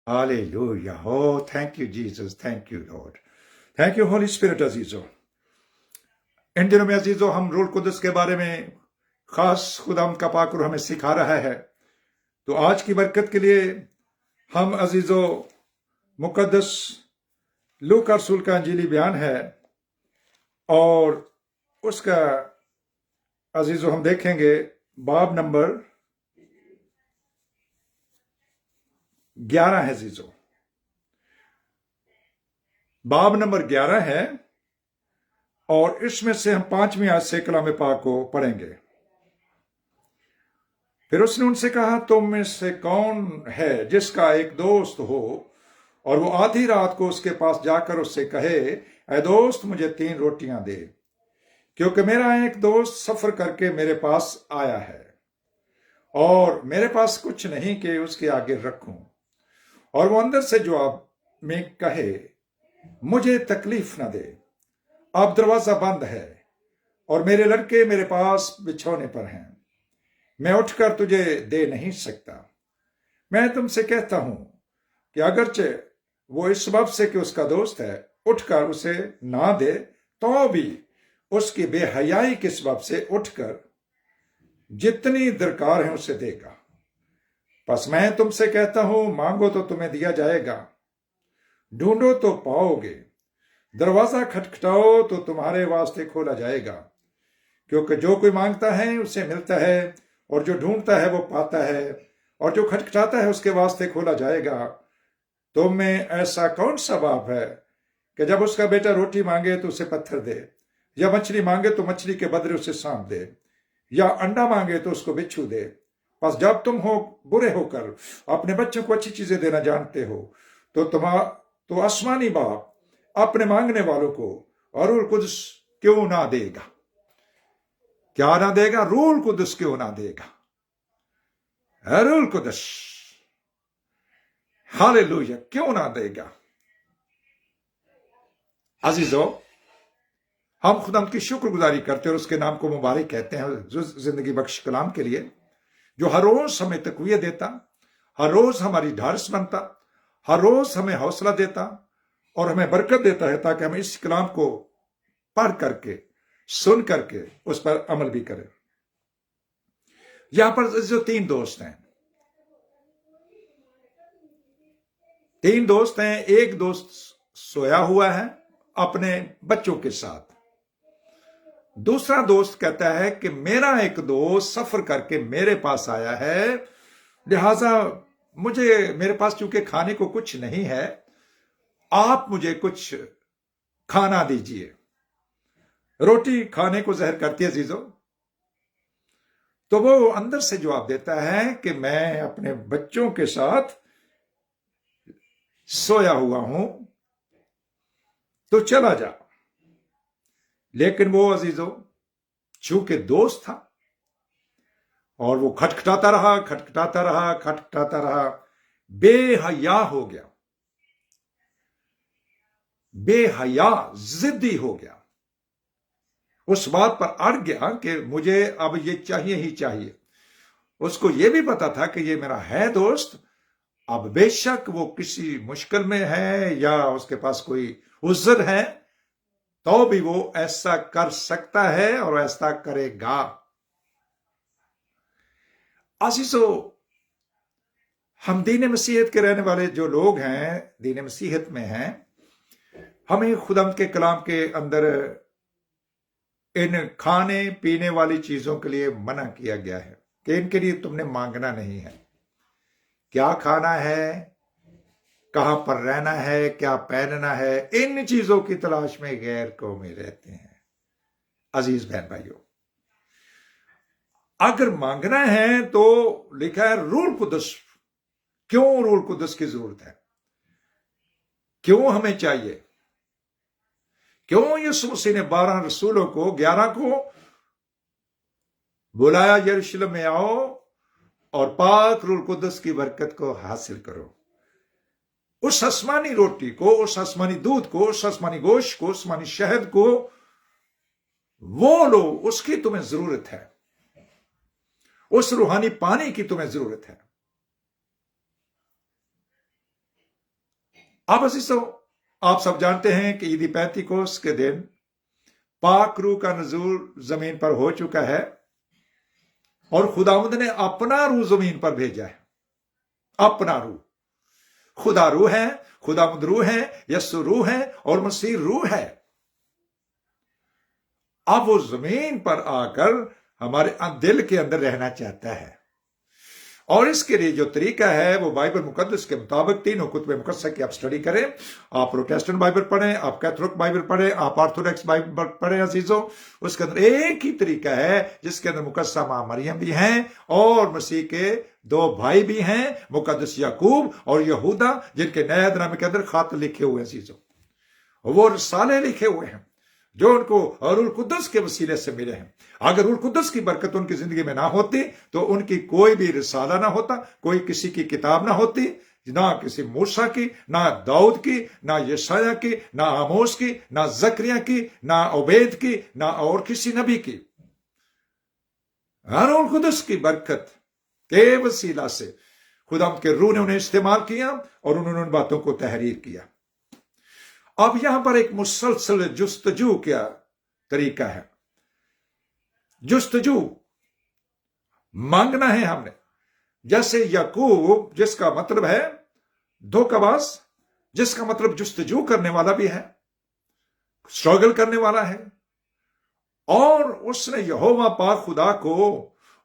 Hallelujah. Oh, thank you, Jesus. Thank you, Lord. Thank you, Holy Spirit, अजीजों। इन दिनों में अजीजों हम rule कुदस के बारे में खास खुदाम का पाक रूह हमें सिखा रहा है। तो आज की बरकत के लिए हम अजीजों मुकद्दस लूका रसूल का अंजीली बयान है और उसका अजीजों हम देखेंगे बाब नंबर 11 है अजीजों। बाब नंबर 11 है और इसमें से हम 5वीं आयत से कलाम पाक को पढ़ेंगे। फिर उसने उनसे कहा, तुम में से कौन है जिसका एक दोस्त हो और वो आधी रात को उसके पास जाकर उससे कहे, ऐ दोस्त मुझे 3 रोटियां दे, क्योंकि मेरा एक दोस्त सफर करके मेरे पास आया है और मेरे पास कुछ नहीं कि उसके आगे रखूं। और वो अंदर से जवाब में कहे, मुझे तकलीफ ना दे, अब दरवाजा बंद है और मेरे लड़के मेरे पास बिछौने पर हैं, मैं उठकर तुझे दे नहीं सकता। मैं तुमसे कहता हूं कि अगरचे वो इस सबब से कि उसका दोस्त है उठकर उसे ना दे, तो भी उसकी बेहयाई के सबब से उठकर जितनी दरकार है उसे देगा। बस मैं तुमसे कहता हूं, मांगो तो तुम्हें दिया जाएगा, ढूंढो तो पाओगे, दरवाजा खटखटाओ तो तुम्हारे वास्ते खोला जाएगा। क्योंकि जो कोई मांगता है उसे मिलता है, और जो ढूंढता है वो पाता है, और जो खटखटाता है उसके वास्ते खोला जाएगा। तुम में ऐसा कौन सा बाप है कि जब उसका बेटा रोटी मांगे तो उसे पत्थर दे, या मछली मांगे तो मछली के बदले उसे सांप दे, या अंडा मांगे तो उसको बिच्छू दे। बस जब तुम हो बुरे होकर अपने बच्चों को अच्छी चीजें देना जानते हो, तो आसमानी बाप अपने मांगने वालों को और रूल कुदस क्यों ना देगा? क्या ना देगा? रूल कुदस क्यों ना देगा? रूल कुदस, हालेलुया, क्यों ना देगा? अजीजों, हम खुदा की शुक्रगुजारी करते हैं और उसके नाम को मुबारक कहते हैं जो जिंदगी बख्श कलाम के लिए, जो हर रोज हमें तकवीयत देता, हर रोज हमारी ढारस बनता, हर रोज हमें हौसला देता और हमें बरकत देता है, ताकि हम इस कलाम को पढ़ करके सुन करके उस पर अमल भी करें। यहां पर जो 3 दोस्त हैं, 3 दोस्त हैं। एक दोस्त सोया हुआ है अपने बच्चों के साथ। दूसरा दोस्त कहता है कि मेरा एक दोस्त सफर करके मेरे पास आया है, लिहाजा मेरे पास चूंकि खाने को कुछ नहीं है, आप मुझे कुछ खाना दीजिए। रोटी खाने को जहर करती है अजीजों। तो वो अंदर से जवाब देता है कि मैं अपने बच्चों के साथ सोया हुआ हूं, तो चला जा। लेकिन वो अजीजों चूंकि दोस्त था और वो खटखटाता रहा, खटखटाता रहा, खटखटाता रहा, बेहया हो गया, बेहया जिद्दी हो गया, उस बात पर अड़ गया कि मुझे अब ये चाहिए ही चाहिए। उसको ये भी पता था कि ये मेरा है दोस्त, अब बेशक वो किसी मुश्किल में है या उसके पास कोई उज़्र है, तो भी वो ऐसा कर सकता है और ऐसा करेगा। अजीजों, हम दीन मसीहत के रहने वाले जो लोग हैं, दीन मसीहत में हैं, हमें खुदा के कलाम के अंदर इन खाने पीने वाली चीजों के लिए मना किया गया है कि इनके लिए तुमने मांगना नहीं है। क्या खाना है, कहां पर रहना है, क्या पहनना है, इन चीजों की तलाश में गैर कौमें रहते हैं। अजीज बहन भाइयों, अगर मांगना है तो लिखा है रूल कुदस। क्यों रूल कुदस की जरूरत है? क्यों हमें चाहिए? क्यों यीशु मसीह ने 12 रसूलों को 11 को बुलाया, यरूशलेम में आओ और पाक रूल कुदस की बरकत को हासिल करो। उस आसमानी रोटी को, उस आसमानी दूध को, उस आसमानी गोश्त को, आसमानी शहद को वो लो, उसकी तुम्हें जरूरत है। उस रूहानी पानी की तुम्हें जरूरत है। अब अजीजों, आप सब जानते हैं कि ईद पैंतीकोस के दिन पाक रूह का नजूल जमीन पर हो चुका है और खुदावंद ने अपना रूह जमीन पर भेजा है। अपना रूह, खुदा रूह है, खुदावंद रूह है, यस्सु रूह है और मसीह रूह है। अब वो जमीन पर आकर हमारे दिल के अंदर रहना चाहता है और इसके लिए जो तरीका है वो बाइबल मुकद्दस के मुताबिक तीनों कुतुब मुकद्दस की आप स्टडी करें। आप प्रोटेस्टेंट बाइबल पढ़ें, आप कैथोलिक बाइबल पढ़ें, आप ऑर्थोडॉक्स बाइबल पढ़ें अजीजों। उसके अंदर एक ही तरीका है जिसके अंदर मुकद्दसा मां मरियम भी हैं और मसीह के दो भाई भी हैं, मुकद्दस याकूब और यहूदा, जिनके नए अहदनामे के अंदर खात लिखे हुए हैं अजीजों। वो रिसाले लिखे हुए हैं जो उनको रूह कुद्दस के वसीले से मिले हैं। अगर रूह कुद्दस की बरकत उनकी जिंदगी में ना होती तो उनकी कोई भी रिसाला ना होता, कोई किसी की किताब ना होती, ना किसी मूसा की, ना दाऊद की, ना यशाया की, ना आमोस की, ना जकरिया की, ना उबैद की, ना और किसी नबी की। रूह कुद्दस की बरकत के वसीला से खुदा के रूह ने उन्हें इस्तेमाल किया और उन्होंने उन बातों को तहरीर किया। अब यहां पर एक मुसलसल जुस्तजू क्या तरीका है। जुस्तजू मांगना है हमने, जैसे याकूब जिसका मतलब है धोखाबाज, जिसका मतलब जुस्तजू करने वाला भी है, स्ट्रगल करने वाला है, और उसने यहोवा पाक खुदा को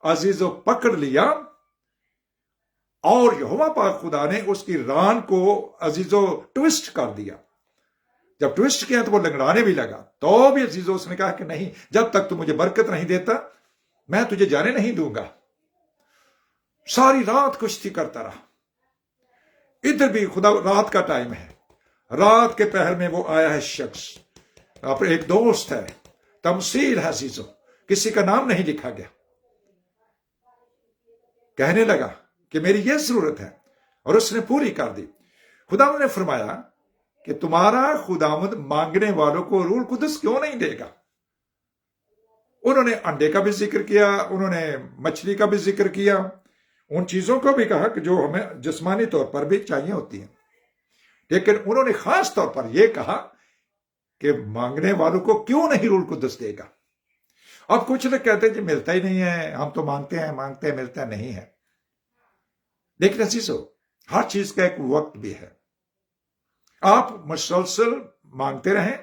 अजीजो पकड़ लिया और यहोवा पाक खुदा ने उसकी रान को अजीजो ट्विस्ट कर दिया। जब ट्विस्ट किया तो वो लंगड़ाने भी लगा, तो भी अजीजों उसने कहा कि नहीं, जब तक तू मुझे बरकत नहीं देता मैं तुझे जाने नहीं दूंगा। सारी रात कुश्ती करता रहा। इधर भी खुदा, रात का टाइम है, रात के पहर में वो आया है शख्स, अपने एक दोस्त है, तमसील है अजीजों, किसी का नाम नहीं लिखा गया। कहने लगा कि मेरी यह जरूरत है और उसने पूरी कर दी। खुदा ने फरमाया कि तुम्हारा खुदावंद मांगने वालों को रूह कुद्दस क्यों नहीं देगा। उन्होंने अंडे का भी जिक्र किया, उन्होंने मछली का भी जिक्र किया, उन चीजों को भी कहा कि जो हमें जिस्मानी तौर पर भी चाहिए होती हैं, लेकिन उन्होंने खास तौर पर यह कहा कि मांगने वालों को क्यों नहीं रूह कुद्दस देगा। अब कुछ लोग कहते हैं कि मिलता ही नहीं है, हम तो मांगते हैं मिलता नहीं है। लेकिन अजीजों, हर चीज का एक वक्त भी है। आप मुसलसल मांगते रहें,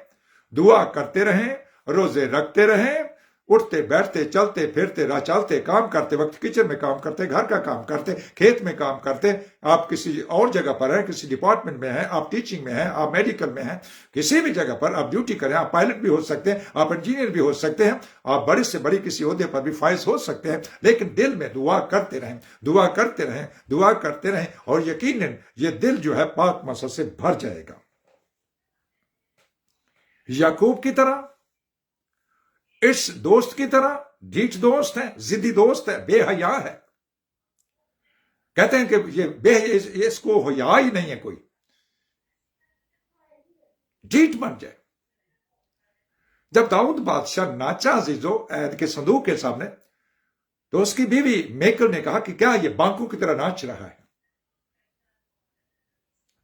दुआ करते रहें, रोजे रखते रहें, उठते बैठते चलते फिरते राह चलते, काम करते वक्त किचन में काम करते, घर का काम करते, खेत में काम करते, आप किसी और जगह पर हैं, किसी डिपार्टमेंट में हैं, आप टीचिंग में हैं, आप मेडिकल में हैं, किसी भी जगह पर आप ड्यूटी करें, आप पायलट भी हो सकते हैं, आप इंजीनियर भी हो सकते हैं, आप बड़ी से बड़ी किसी ओहदे पर भी फाइज हो सकते हैं, लेकिन दिल में दुआ करते रहें, दुआ करते रहें, दुआ करते रहें, और यकीनन ये दिल जो है पाक मसद से भर जाएगा। याकूब की तरह, इस दोस्त की तरह, ढीठ दोस्त है, जिद्दी दोस्त है, बेहया है। कहते हैं कि ये इसको हया ही नहीं है, कोई ढीठ बन जाए। जब दाऊद बादशाह नाचा अजीजो ऐद के संदूक के सामने, तो उसकी बीवी मेकल ने कहा कि क्या ये बांकों की तरह नाच रहा है।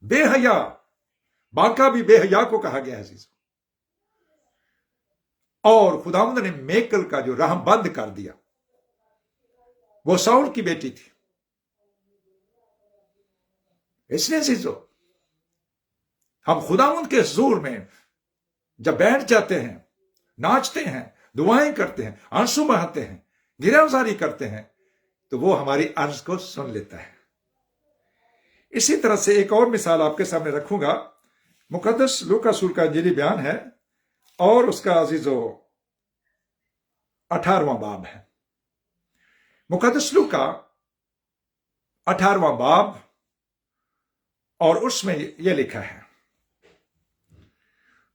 बेहया, बांका भी बेहया को कहा गया है अजीजो। और खुदावंद ने मेकल का जो रहम बंद कर दिया। वो साउल की बेटी थी। इसलिए अजीजों, हम खुदावंद के हुजूर में जब बैठ जाते हैं, नाचते हैं, दुआएं करते हैं, आंसू बहाते हैं, गिरफ्तारी करते हैं, तो वो हमारी अर्ज को सुन लेता है। इसी तरह से एक और मिसाल आपके सामने रखूंगा। मुकद्दस लूका रसूल का इंजीली बयान है और उसका अजीजो 18वां बाब है। मुकद्दस लूका 18वां बाब, और उसमें यह लिखा है,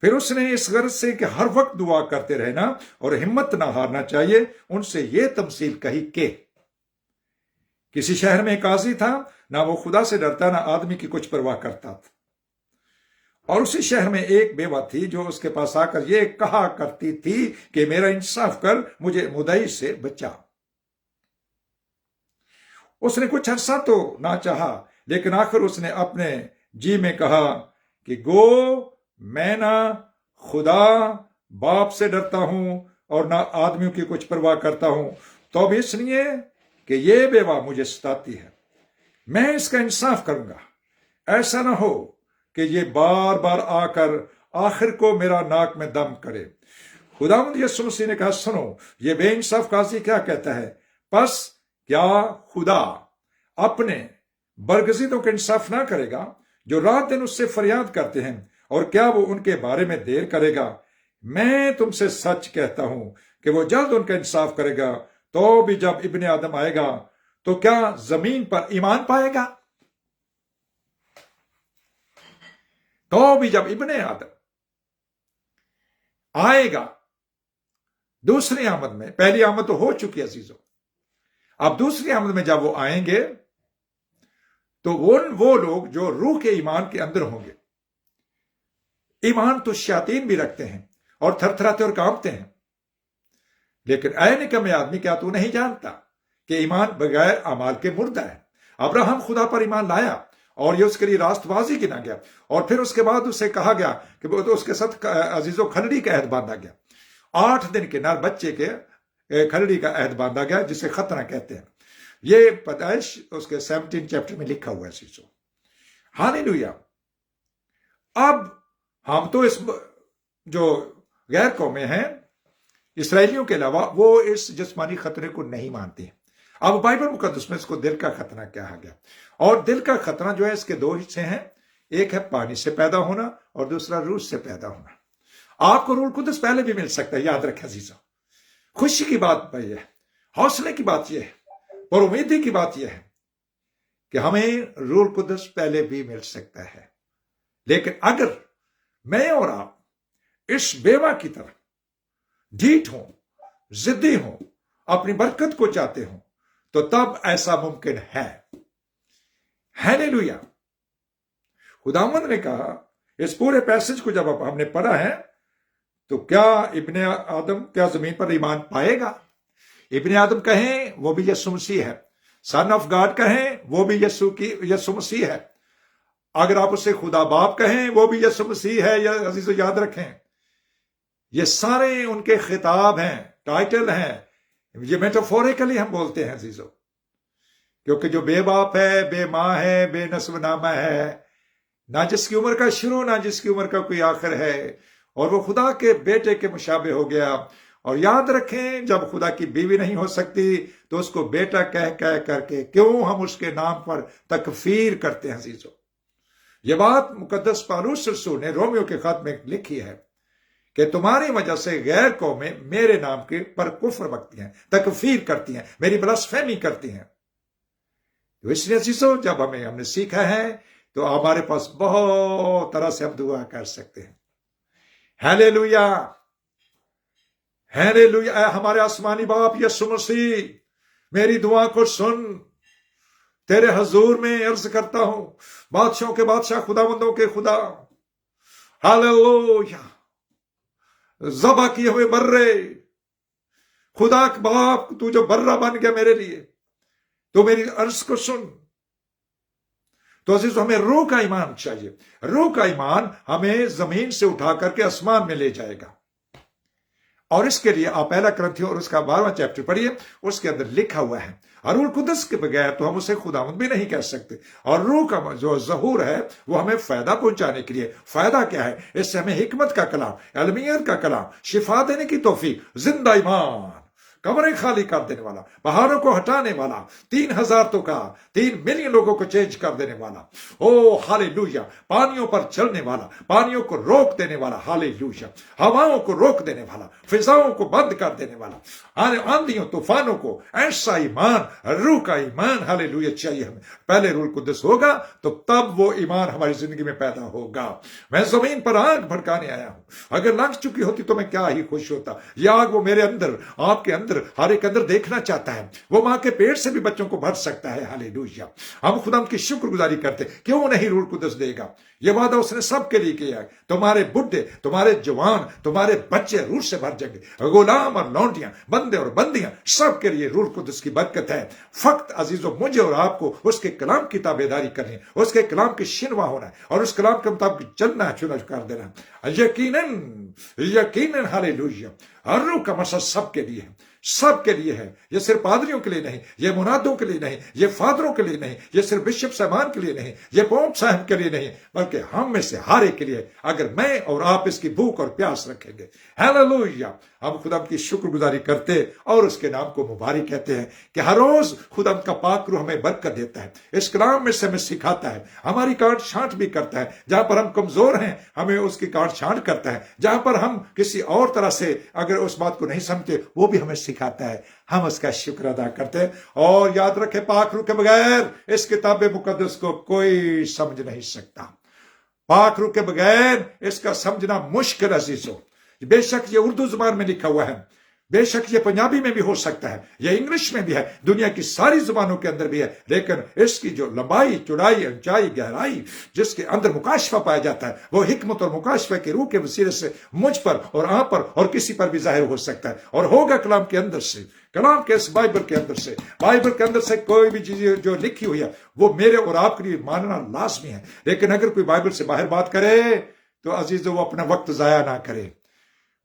फिर उसने इस गर्ज से कि हर वक्त दुआ करते रहना और हिम्मत ना हारना चाहिए, उनसे यह तमसील कही कि किसी शहर में एक काजी था, ना वो खुदा से डरता, ना आदमी की कुछ परवाह करता था। और उसी शहर में एक बेवा थी जो उसके पास आकर ये कहा करती थी कि मेरा इंसाफ कर, मुझे मुदई से बचा। उसने कुछ अरसा तो ना चाहा, लेकिन आखिर उसने अपने जी में कहा कि मैं ना खुदा बाप से डरता हूं और ना आदमियों की कुछ परवाह करता हूं, तो अब इसलिए कि ये बेवा मुझे सताती है, मैं इसका इंसाफ करूंगा। ऐसा ना हो कि ये बार बार आकर आखिर को मेरा नाक में दम करे। खुदावंद यीशु मसीह ने कहा, सुनो ये बेइंसाफ काजी क्या कहता है, बस क्या खुदा अपने बरगजीदों का इंसाफ ना करेगा जो रात दिन उससे फरियाद करते हैं, और क्या वो उनके बारे में देर करेगा? मैं तुमसे सच कहता हूं कि वो जल्द उनका इंसाफ करेगा। तो भी जब इब्ने आदम आएगा तो क्या जमीन पर ईमान पाएगा? तो भी जब इब्ने आदम आएगा दूसरी आमद में, पहली आमद तो हो चुकी है अजीजों, अब दूसरी आमद में जब वो आएंगे तो वो लोग जो रूह के ईमान के अंदर होंगे, ईमान तो शयातीन भी रखते हैं और थरथराते और कांपते हैं, लेकिन ऐ निकम्मे आदमी, क्या तू नहीं जानता कि ईमान बगैर अमाल के मुर्दा है? अब्राहम खुदा पर ईमान लाया और ये उसके लिए रास्तबाजी गिना गया, और फिर उसके बाद उसे कहा गया कि तो उसके साथ अजीजों खलड़ी का अहद बांधा गया, 8 दिन के नर बच्चे के खलड़ी का अहद बांधा गया, जिसे खतना कहते हैं। ये पैदाइश उसके 17 चैप्टर में लिखा हुआ है चीजों। हालेलुया। अब हम तो इस जो गैर कौमें हैं इसराइलियों के अलावा, वो इस जिस्मानी खतरे को नहीं मानती हैं। अब बाइबल मुकद्दस में इसको दिल का खतना कहा गया, और दिल का खतना जो है इसके 2 हिस्से हैं, एक है पानी से पैदा होना और दूसरा रूह से पैदा होना। आपको रूह कुदस पहले भी मिल सकता है, याद रखें अजीजों। खुशी की बात यह है, हौसले की बात यह है, और उम्मीदी की बात यह है कि हमें रूह कुदस पहले भी मिल सकता है। लेकिन अगर मैं और आप इस बेवा की तरह ढीठ हो, जिद्दी हो, अपनी बरकत को चाहते हो, तो तब ऐसा मुमकिन है। हालेलुया। खुदावंद ने कहा, इस पूरे पैसेज को जब हमने पढ़ा है, तो क्या इब्ने आदम क्या जमीन पर ईमान पाएगा? इब्ने आदम कहें वो भी यीशु मसीह है, सन ऑफ गॉड कहें वो भी यीशु मसीह है, अगर आप उसे खुदा बाप कहें वो भी यीशु मसीह है। अजीजों याद रखें, ये सारे उनके खिताब हैं, टाइटल हैं, ये मेटाफोरिकली हम बोलते हैं अजीजों, क्योंकि जो बेबाप है, बेमां है, बेनस्ब नामा है, ना जिसकी उम्र का शुरू ना जिसकी उम्र का कोई आखिर है, और वो खुदा के बेटे के मुशाबे हो गया। और याद रखें, जब खुदा की बीवी नहीं हो सकती तो उसको बेटा कह कह करके क्यों हम उसके नाम पर तकफीर करते हैं अजीजों। ये बात मुकद्दस पौलुस रसूल ने रोमियो के खत में लिखी है कि तुम्हारी वजह से गैर कौमें मेरे नाम के पर कुफ्र बकती हैं, तकफीर करती हैं, मेरी ब्लास्फेमी करती हैं। तो इसलिए अजीजों, जब हमने सीखा है तो हमारे पास बहुत तरह से हम दुआ कर सकते हैं। Hallelujah, hallelujah. हमारे आसमानी बाप यीशु मसीह, मेरी दुआ को सुन, तेरे हजूर में अर्ज करता हूं, बादशाहों के बादशाह, खुदावंदों के खुदा, हालेलुया। ज़बा किए हुए बर्रे, खुदा बाप, तू जो बर्रा बन गया मेरे लिए, तो मेरी अर्ज को सुन। तो अजीज, हमें रूह का ईमान चाहिए। रूह का ईमान हमें जमीन से उठा करके आसमान में ले जाएगा। और इसके लिए आप पहला कुरिन्थियों और उसका 12वां चैप्टर पढ़िए, उसके अंदर लिखा हुआ है, और रूह कुदस के बगैर तो हम उसे खुदावंद भी नहीं कह सकते। और रूह का जो ज़हूर है वो हमें फायदा पहुंचाने के लिए। फायदा क्या है? इससे हमें हिकमत का कलाम, अलमियत का कलाम, शिफा देने की तौफीक, जिंदा ईमान, कब्रें खाली कर देने वाला, पहाड़ों को हटाने वाला, 3000 तो का 3 मिलियन लोगों को चेंज कर देने वाला, ओ हालेलुया, पानियों पर चलने वाला, पानियों को रोक देने वाला, हालेलुया, हवाओं को रोक देने वाला, फिजाओं को बंद कर देने वाला, आंधियों तूफानों को, ऐसा ईमान, रूह का ईमान, हालेलुया चाहिए हमें। पहले रूह कुद्दस होगा तो तब वो ईमान हमारी जिंदगी में पैदा होगा। मैं जमीन पर आग भड़काने आया हूं, अगर लग चुकी होती तो मैं क्या ही खुश होता। यह आग वो मेरे अंदर, आपके अंदर, हर एक अंदर देखना चाहता है। वो मां के पेट से भी बच्चों को भर सकता है, हालेलुया। हालेलुया। हम खुदा की शुक्रगुजारी करते, क्यों नहीं रूह कुदस देगा। ये वादा उसने सबके लिए किया है। तुम्हारे बुढ़े, तुम्हारे जवान, तुम्हारे बच्चे रूह से भर जाएंगे, गुलाम और लौंडियां, बंदे और बंदियां, सबके लिए रूह कुदस की बरकत है। फक्त अजीजों, मुझे और आपको उसके कलाम की ताबेदारी करनी है, उसके कलाम की शिनवा होना है और उस कलाम के मुताबिक चलना है, चुना कर देना। यकीनन यकीनन हालेलुया, हर रूह का मकसद सबके लिए है, सबके लिए है। ये सिर्फ पादरियों के लिए नहीं, ये मुनादों के लिए नहीं, ये फादरों के लिए नहीं, ये सिर्फ बिशप साहबान के लिए नहीं, ये पोप साहब के लिए नहीं, बल्कि हम में से हर एक के लिए, अगर मैं और आप इसकी भूख और प्यास रखेंगे। हालेलुया। हम खुदा की शुक्रगुजारी करते और उसके नाम को मुबारक कहते हैं कि हर रोज खुदा का पाक रूह हमें बरकत देता है, इस कलाम में से हमें सिखाता है, हमारी काट छांट भी करता है। जहां पर हम कमजोर हैं हमें उसकी काट छांट करता है, जहां पर हम किसी और तरह से अगर उस बात को नहीं समझते वो भी हमें सिखाता है। हम उसका शुक्र अदा करते हैं। और याद रखें, पाक रूह के बगैर इस किताब मुकद्दस को कोई समझ नहीं सकता। पाक रूह के बगैर इसका समझना मुश्किल अजीजों। बेशक ये उर्दू जुबान में लिखा हुआ है, बेशक ये पंजाबी में भी हो सकता है, ये इंग्लिश में भी है, दुनिया की सारी जुबानों के अंदर भी है, लेकिन इसकी जो लंबाई, चौड़ाई, ऊंचाई, गहराई, जिसके अंदर मुकाशफा पाया जाता है, वो हिकमत और मुकाशफा के रूह के वसीले से मुझ पर और आप पर और किसी पर भी जाहिर हो सकता है और होगा कलाम के अंदर से, कलाम के इस बाइबल के अंदर से। बाइबल के अंदर से कोई भी चीज जो लिखी हुई है वो मेरे और आपके लिए मानना लाजमी है। लेकिन अगर कोई बाइबल से बाहर बात करे तो अजीजों वो अपना वक्त जाया ना करे।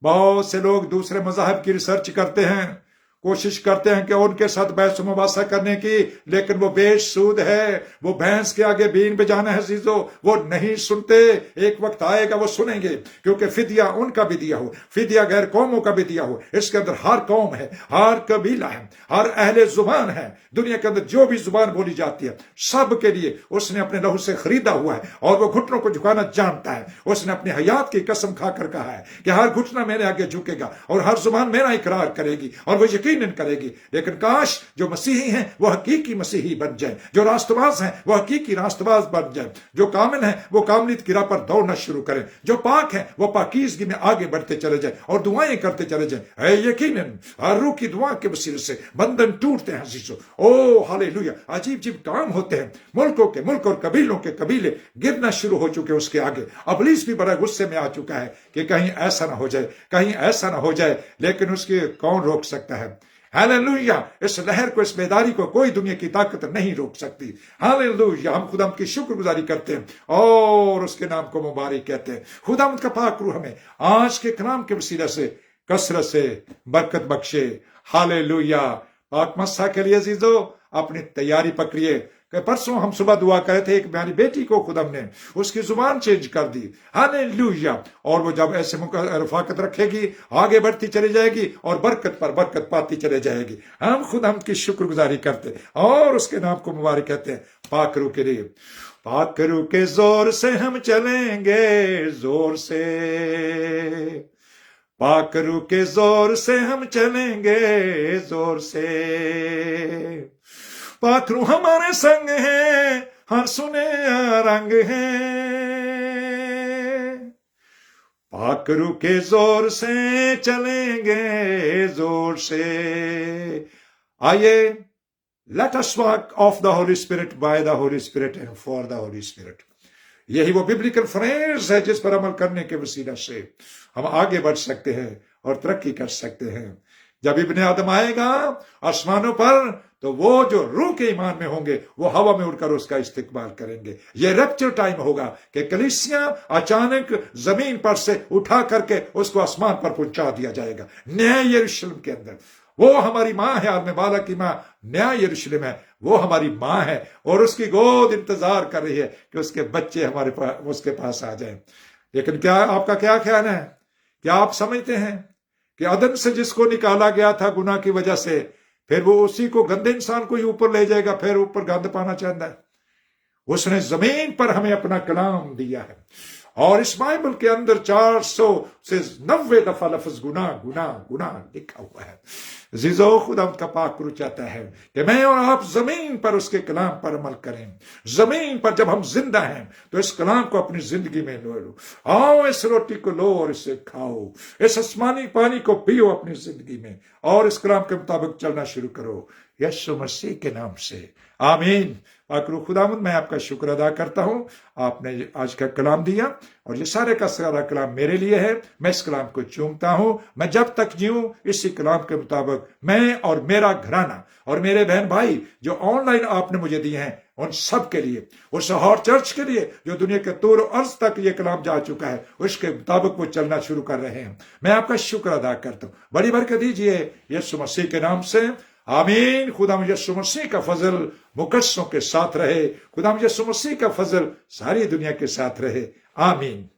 बहुत से लोग दूसरे मज़हब की रिसर्च करते हैं, कोशिश करते हैं कि उनके साथ बहस मुबासा करने की, लेकिन वो बेसूद है, वो भैंस के आगे बीन बजाना है अजीजों, वो नहीं सुनते। एक वक्त आएगा वो सुनेंगे, क्योंकि फिदिया उनका भी दिया हो, फिदिया गैर कौमों का भी दिया हो। इसके अंदर हर कौम है, हर कबीला है, हर अहले जुबान है। दुनिया के अंदर जो भी जुबान बोली जाती है सब के लिए उसने अपने लहू से खरीदा हुआ है और वो घुटनों को झुकाना जानता है। उसने अपनी हयात की कसम खाकर कहा है कि हर घुटना मेरे आगे झुकेगा और हर जुबान मेरा इकरार करेगी और वो यकीनन करेगी। लेकिन काश जो मसीही हैं वो हकीकी मसीही बन जाए, जो रास्तबाज हैं वो हकीकी रास्तबाज बन जाए, जो कामिल हैं वो कामिलियत की राह पर दौड़ना शुरू करें, जो पाक हैं वो पाकीज़गी में आगे बढ़ते चले जाए और दुआएं करते चले जाए। यकीनन हर रूह की दुआ के वसीले से बंधन टूटते हैं अजीजों। ओ हालेलुया, अजीब अजीब काम होते हैं। मुल्कों के मुल्क और कबीलों के कबीले गिरना शुरू हो चुके उसके आगे। इब्लीस भी बड़ा गुस्से में आ चुका है कि कहीं ऐसा ना हो जाए, कहीं ऐसा ना हो जाए, लेकिन उसके कौन रोक सकता है। हालेलुया, इस लहर को, इस बेदारी को कोई दुनिया की ताकत नहीं रोक सकती। हालेलुया, हम खुदा की शुक्रगुजारी करते हैं और उसके नाम को मुबारक कहते हैं। खुदा का पाक रूह हमें आज के कलाम के वसीले से कसरत से बरकत बख्शे। हालेलुया। पाक मस्सा के लिए अजीजों अपनी तैयारी पकड़िए। परसों हम सुबह दुआ करे थे, एक मेरी बेटी को खुदा ने उसकी जुबान चेंज कर दी। हालेलुया। और वो जब ऐसे रफाकत रखेगी आगे बढ़ती चली जाएगी और बरकत पर बरकत पाती चले जाएगी। हम खुदा की शुक्रगुजारी करते और उसके नाम को मुबारक कहते हैं। पाक रूह के लिए, पाक रूह के जोर से हम चलेंगे, जोर से, पाक रूह के जोर से हम चलेंगे, जोर से। पाक रूह हमारे संग है, हर सुने रंग है, पाक रूह के जोर से चलेंगे, जोर से। आइए, let us walk of the Holi spirit, by the Holi spirit and for the Holi spirit. यही वो बिब्लिकल फ्रेज है जिस पर अमल करने के वसीला से हम आगे बढ़ सकते हैं और तरक्की कर सकते हैं। जब इब्ने आदम आएगा आसमानों पर तो वो जो रूह के ईमान में होंगे वो हवा में उड़कर उसका इस्तेकबाल करेंगे। ये रैप्चर टाइम होगा कि कलीसिया अचानक जमीन पर से उठा करके उसको आसमान पर पहुंचा दिया जाएगा, नया यरूशलेम के अंदर। वो हमारी माँ है, आदम बाला की माँ नया यरूशलेम है, वो हमारी माँ है और उसकी गोद इंतजार कर रही है कि उसके बच्चे हमारे पास, उसके पास आ जाएं। लेकिन क्या आपका क्या ख्याल है? क्या आप समझते हैं कि अदन से जिसको निकाला गया था गुनाह की वजह से, फिर वो उसी को गंदे इंसान को ही ऊपर ले जाएगा, फिर ऊपर गंद पाना चाहता है? उसने जमीन पर हमें अपना कलाम दिया है और इस बाइबल के अंदर 400 से 90 दफा लफ्ज गुनाह गुनाह गुनाह लिखा हुआ है। जीजो, खुदा का पाक रूह चाहता है कि मैं और आप जमीन पर उसके कलाम पर अमल करें। जमीन पर जब हम जिंदा हैं तो इस कलाम को अपनी जिंदगी में लो। आओ, इस रोटी को लो और इसे खाओ, इस आसमानी पानी को पियो अपनी जिंदगी में और इस कलाम के मुताबिक चलना शुरू करो। यीशु मसीह के नाम से आमीन। आखिर खुदावंद मैं आपका शुक्र अदा करता हूँ, आपने आज का कलाम दिया और ये सारे का सारा कलाम मेरे लिए है। मैं इस कलाम को चूमता हूँ। मैं जब तक जीऊँ इसी कलाम के मुताबिक मैं और मेरा घराना और मेरे बहन भाई जो ऑनलाइन आपने मुझे दिए हैं उन सब के लिए, उस हॉर चर्च के लिए जो दुनिया के तूर अर्ज तक ये कलाम जा चुका है, उसके मुताबिक वो चलना शुरू कर रहे हैं। मैं आपका शुक्र अदा करता हूँ। बड़ी बरकत दीजिए यीशु मसीह के नाम से, आमीन। खुदा मुझे यीशु मसीह का फजल मुकद्दसों के साथ रहे। खुदा मुझे यीशु मसीह का फजल सारी दुनिया के साथ रहे। आमीन।